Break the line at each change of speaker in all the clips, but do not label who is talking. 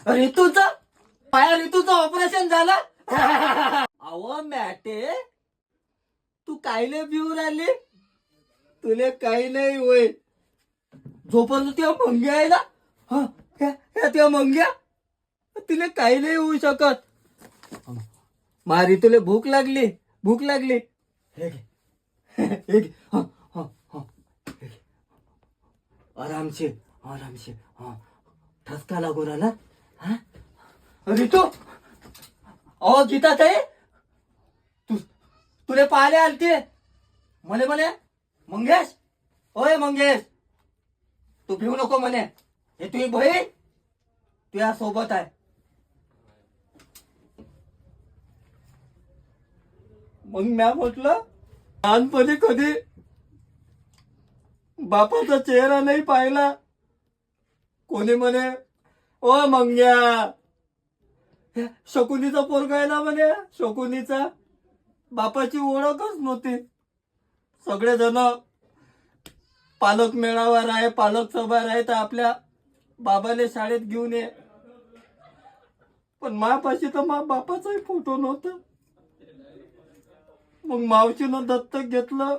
ऋतूचं पाया ऋतूचं ऑपरेशन झालं. अहो मॅटे तू कायले भिवून आली? तुले काही नाही होय. जोपर्यंत त्या मंग्या आहे ना, त्या मंग्या तिला काही नाही होऊ शकत. मारी तुले भूक लागली, भूक लागली. हे घे, हे घे. आरामशे आरामशे. ठसका लागू राहिला. ऋतू अहो गीता ताई तुले पाहिले आलते. म्हणे म्हणे मंगेश, ओय मंगेश तू भिवू नको म्हणे. हे तुझी बहीण तुझ्या सोबत आहे. मग म्या म्हटलं लहानपणी कधी बापाचा चेहरा नाही पाहिला. कोणी म्हणे ओ मंग्या शकुनीचा पोरगा आहे ना म्हणे. शकुनीचा बापाची ओळखच नव्हती. सगळेजण पालक मेळावा आहे, पालक सभा आहे तर आपल्या बाबाले शाळेत घेऊन ये. पण मापाशी तर मा बापाचाही फोटो नव्हता. मग मावशीनं दत्तक घेतलं.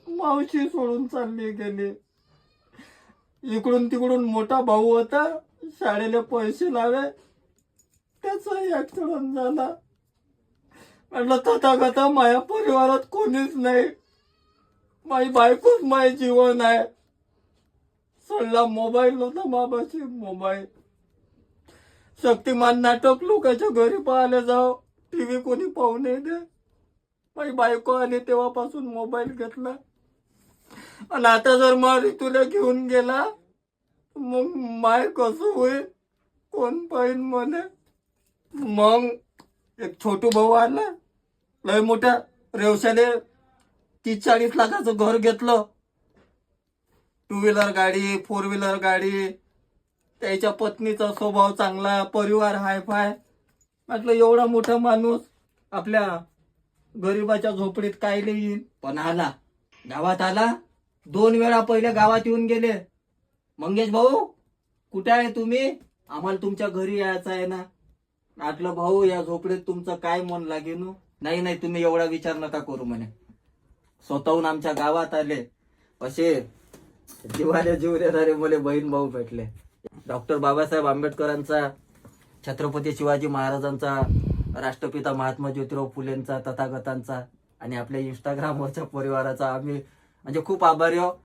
मावशी सोडून चालली गेली. इकडून तिकडून मोठा भाऊ होता, शाळेला पैसे लावे, त्याचा ऍक्सिडेंट झाला. म्हटलं तथागता माझ्या परिवारात कोणीच नाही. माझी बायकोच माझे जीवन आहे. सल्ला मोबाईल नव्हता बाबाशी. मोबाईल शक्तिमान नाटक लोकांच्या घरी पाहायला जाव, टीव्ही कोणी पाहू नये दे. माझी बायको आली तेव्हापासून मोबाईल घेतला. आणि आता जर मग तुला घेऊन गेला मग माय कसं होईल, कोण पाहिन म्हणे. मग एक छोटू भाऊ आला, लय मोठ्या रेवशाने 30-40 लाखाचं घर घेतलं. 2 व्हीलर गाडी, 4 व्हीलर गाडी. त्याच्या पत्नीचा स्वभाव चांगला, परिवार हायफाय. म्हटलं एवढा मोठा माणूस आपल्या गरीबाच्या झोपडीत काय येईल. पण आला, गावात आला. 2 वेळा पहिले गावात येऊन गेले. मंगेश भाऊ कुठे आहे तुम्ही? आम्हाला तुमच्या घरी यायचं आहे ना. म्हटलं भाऊ या झोपडीत तुमचं काय मन लागेल. नाही नाही तुम्ही एवढा विचार नका करू म्हणे. स्वतःहून आमच्या गावात आले. असे जीवाले जीव देणारे मुले बहीण भाऊ भेटले. डॉक्टर बाबासाहेब आंबेडकरांचा, छत्रपती शिवाजी महाराजांचा, राष्ट्रपिता महात्मा ज्योतिराव फुलेंचा, तथागतांचा आणि आपल्या इंस्टाग्रामवरच्या परिवाराचा आम्ही म्हणजे खूप आभारी आहोत.